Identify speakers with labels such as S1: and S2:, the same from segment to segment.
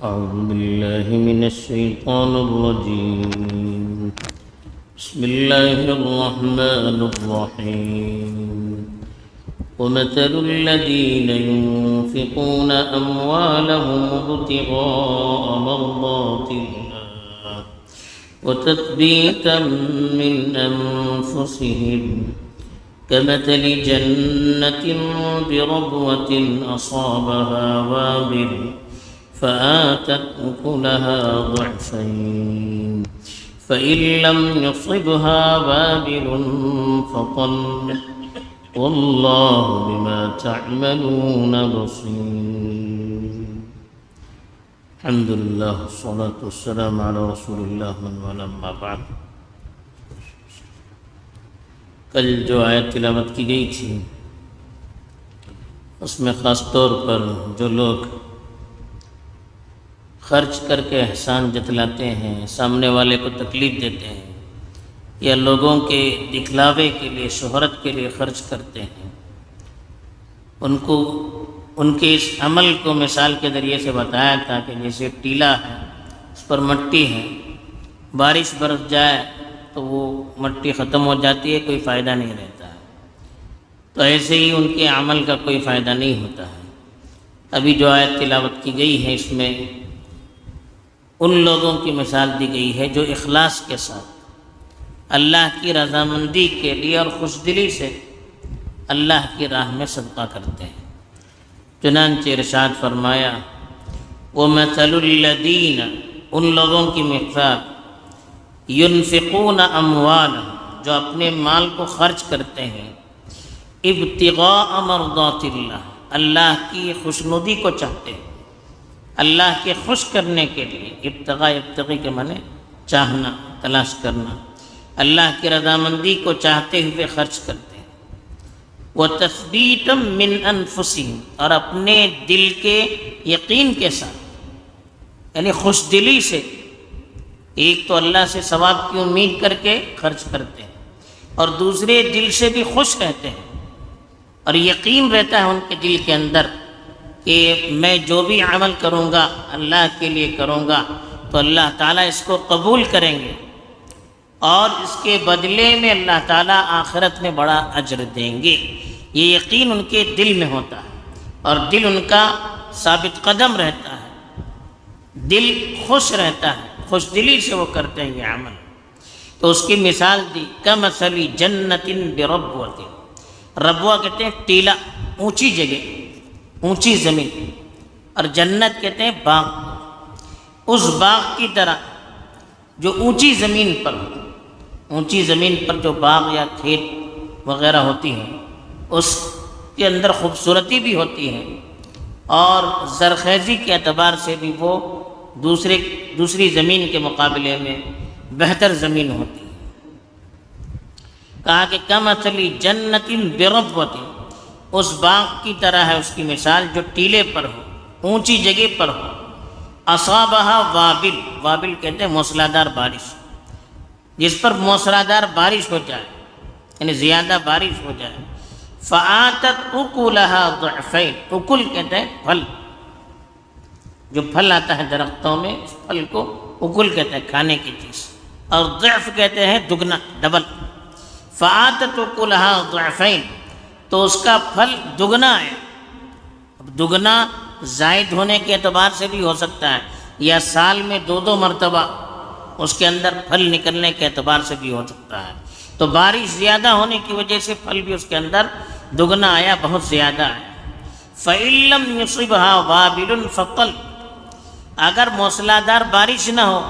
S1: أعوذ بالله من الشيطان الرجيم. بسم الله الرحمن الرحيم. ومثل الذين ينفقون أموالهم ابتغاء مرضات الله وتثبيتا من أنفسهم كمثل جنة بربوة أصابها وابل فآتت أكلها ضعفين فإن لم يصبها وابل فطل والله بما تعملون بصير. الحمد لله والصلاة والسلام على رسول الله من ولما بعد. کل جو آیت تلاوت کی گئی تھی اس میں خاص طور پر جو لوگ خرچ کر کے احسان جتلاتے ہیں، سامنے والے کو تکلیف دیتے ہیں یا لوگوں کے دکھلاوے کے لیے، شہرت کے لیے خرچ کرتے ہیں، ان کے اس عمل کو مثال کے ذریعے سے بتایا تھا کہ جیسے ٹیلا ہے، اس پر مٹی ہے، بارش برس جائے تو وہ مٹی ختم ہو جاتی ہے، کوئی فائدہ نہیں رہتا ہے. تو ایسے ہی ان کے عمل کا کوئی فائدہ نہیں ہوتا ہے. ابھی جو آیت تلاوت کی گئی ہے اس میں ان لوگوں کی مثال دی گئی ہے جو اخلاص کے ساتھ اللہ کی رضامندی کے لیے اور خوش دلی سے اللہ کی راہ میں صدقہ کرتے ہیں. چنانچہ ارشاد فرمایا وَمَثَلُ الَّذِينَ، ان لوگوں کی مثال يُنفِقُونَ أَمْوَالَهُمْ، جو اپنے مال کو خرچ کرتے ہیں، ابتغاء مرضات اللہ، اللہ کی خوشنودی کو چاہتے ہیں، اللہ کے خوش کرنے کے لیے. ابتغی کے معنی چاہنا، تلاش کرنا، اللہ کی رضامندی کو چاہتے ہوئے خرچ کرتے ہیں. وَتَثْبِيتًا مِّنْ أَنفُسِهِمْ، اور اپنے دل کے یقین کے ساتھ، یعنی خوش دلی سے. ایک تو اللہ سے ثواب کی امید کر کے خرچ کرتے ہیں اور دوسرے دل سے بھی خوش رہتے ہیں اور یقین رہتا ہے ان کے دل کے اندر کہ میں جو بھی عمل کروں گا اللہ کے لیے کروں گا تو اللہ تعالیٰ اس کو قبول کریں گے اور اس کے بدلے میں اللہ تعالیٰ آخرت میں بڑا اجر دیں گے. یہ یقین ان کے دل میں ہوتا ہے اور دل ان کا ثابت قدم رہتا ہے، دل خوش رہتا ہے، خوش دلی سے وہ کرتے ہیں یہ عمل. تو اس کی مثال دی کمثل جنت بربوۃ. ربوہ کہتے ہیں ٹیلا، اونچی جگہ، اونچی زمین، اور جنت کہتے ہیں باغ. اس باغ کی طرح جو اونچی زمین پر، اونچی زمین پر جو باغ یا کھیت وغیرہ ہوتی ہیں اس کے اندر خوبصورتی بھی ہوتی ہے اور زرخیزی کے اعتبار سے بھی وہ دوسری زمین کے مقابلے میں بہتر زمین ہوتی ہے. کہا کہ کمثل جنت بربوۃ، اس باغ کی طرح ہے اس کی مثال جو ٹیلے پر ہو، اونچی جگہ پر ہو. اصابہا وابل، وابل کہتے ہیں موسلادھار بارش، جس پر موسلادھار بارش ہو جائے یعنی زیادہ بارش ہو جائے. فآتت اکلہا ضعفین، اکل کہتے ہیں پھل، جو پھل آتا ہے درختوں میں اس پھل کو اکل کہتے ہیں، کھانے کی چیز، اور ضعف کہتے ہیں دگنا، ڈبل. فآتت اکلہا ضعفین، تو اس کا پھل دگنا ہے. اب دگنا زائد ہونے کے اعتبار سے بھی ہو سکتا ہے یا سال میں 2 مرتبہ اس کے اندر پھل نکلنے کے اعتبار سے بھی ہو سکتا ہے. تو بارش زیادہ ہونے کی وجہ سے پھل بھی اس کے اندر دگنا آیا، بہت زیادہ آیا. فَإِن لَّمْ يُصِبْهَا وَابِلٌ فَطَلٌ، اگر موسلادھار بارش نہ ہو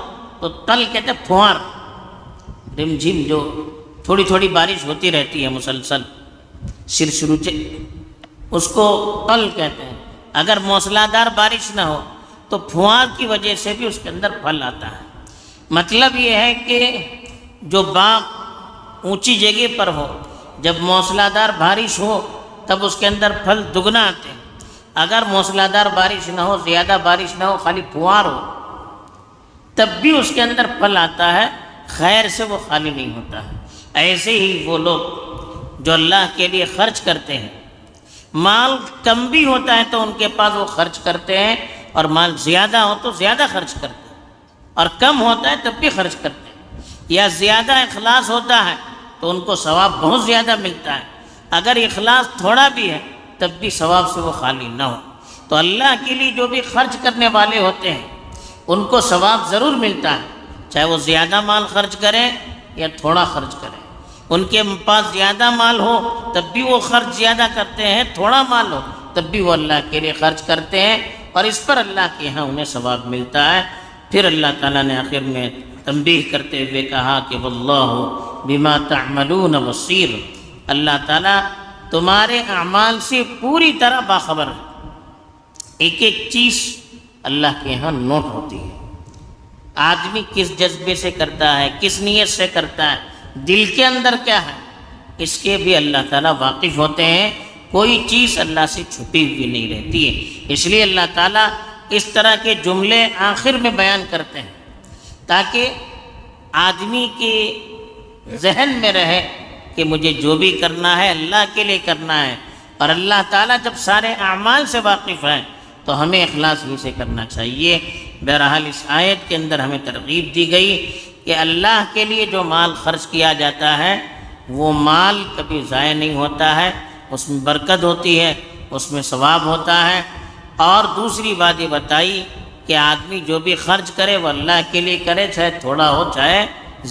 S1: تو تل کہتے ہیں پھوار، رم جھم جو تھوڑی تھوڑی بارش ہوتی رہتی ہے مسلسل، سرسروچے، اس کو تل کہتے ہیں. اگر موسلادھار بارش نہ ہو تو پھوار کی وجہ سے بھی اس کے اندر پھل آتا ہے. مطلب یہ ہے کہ جو باغ اونچی جگہ پر ہو، جب موسلادھار بارش ہو تب اس کے اندر پھل دگنا آتے ہیں. اگر موسلادھار بارش نہ ہو، زیادہ بارش نہ ہو، خالی پھوار ہو، تب بھی اس کے اندر پھل آتا ہے، خیر سے وہ خالی نہیں ہوتا ہے. ایسے ہی وہ لوگ جو اللہ کے لیے خرچ کرتے ہیں، مال کم بھی ہوتا ہے تو ان کے پاس وہ خرچ کرتے ہیں اور مال زیادہ ہو تو زیادہ خرچ کرتے ہیں، اور کم ہوتا ہے تب بھی خرچ کرتے ہیں، یا زیادہ اخلاص ہوتا ہے تو ان کو ثواب بہت زیادہ ملتا ہے، اگر اخلاص تھوڑا بھی ہے تب بھی ثواب سے وہ خالی نہ ہو۔ تو اللہ کے لیے جو بھی خرچ کرنے والے ہوتے ہیں ان کو ثواب ضرور ملتا ہے، چاہے وہ زیادہ مال خرچ کریں یا تھوڑا خرچ کریں۔ ان کے پاس زیادہ مال ہو تب بھی وہ خرچ زیادہ کرتے ہیں، تھوڑا مال ہو تب بھی وہ اللہ کے لیے خرچ کرتے ہیں، اور اس پر اللہ کے یہاں انہیں ثواب ملتا ہے۔ پھر اللہ تعالیٰ نے آخر میں تنبیہ کرتے ہوئے کہا کہ واللہ بما تعملون بصیر، اللہ تعالیٰ تمہارے اعمال سے پوری طرح باخبر ہے۔ ایک ایک چیز اللہ کے یہاں نوٹ ہوتی ہے، آدمی کس جذبے سے کرتا ہے، کس نیت سے کرتا ہے، دل کے اندر کیا ہے، اس کے بھی اللہ تعالیٰ واقف ہوتے ہیں، کوئی چیز اللہ سے چھپی ہوئی نہیں رہتی ہے۔ اس لیے اللہ تعالیٰ اس طرح کے جملے آخر میں بیان کرتے ہیں تاکہ آدمی کے ذہن میں رہے کہ مجھے جو بھی کرنا ہے اللہ کے لیے کرنا ہے، اور اللہ تعالیٰ جب سارے اعمال سے واقف ہے تو ہمیں اخلاص ہی سے کرنا چاہیے۔ بہرحال اس آیت کے اندر ہمیں ترغیب دی گئی کہ اللہ کے لیے جو مال خرچ کیا جاتا ہے وہ مال کبھی ضائع نہیں ہوتا ہے، اس میں برکت ہوتی ہے، اس میں ثواب ہوتا ہے۔ اور دوسری بات یہ بتائی کہ آدمی جو بھی خرچ کرے وہ اللہ کے لیے کرے، چاہے تھوڑا ہو چاہے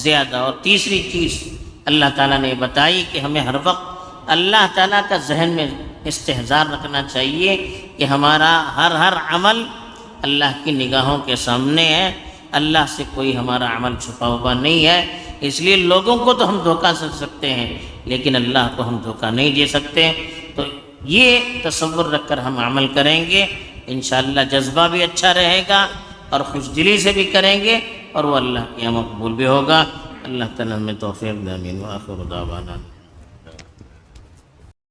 S1: زیادہ۔ اور تیسری چیز اللہ تعالیٰ نے بتائی کہ ہمیں ہر وقت اللہ تعالیٰ کا ذہن میں استحضار رکھنا چاہیے کہ ہمارا ہر عمل اللہ کی نگاہوں کے سامنے ہے، اللہ سے کوئی ہمارا عمل چھپا ہوا نہیں ہے۔ اس لیے لوگوں کو تو ہم دھوکہ دے سکتے ہیں لیکن اللہ کو ہم دھوکہ نہیں دے سکتے۔ تو یہ تصور رکھ کر ہم عمل کریں گے، انشاءاللہ جذبہ بھی اچھا رہے گا اور خوش دلی سے بھی کریں گے، اور وہ اللہ کے یہاں مقبول بھی ہوگا۔ اللہ تعالیٰ ہمیں توفیق دے، آمین۔ وآخر دعوانا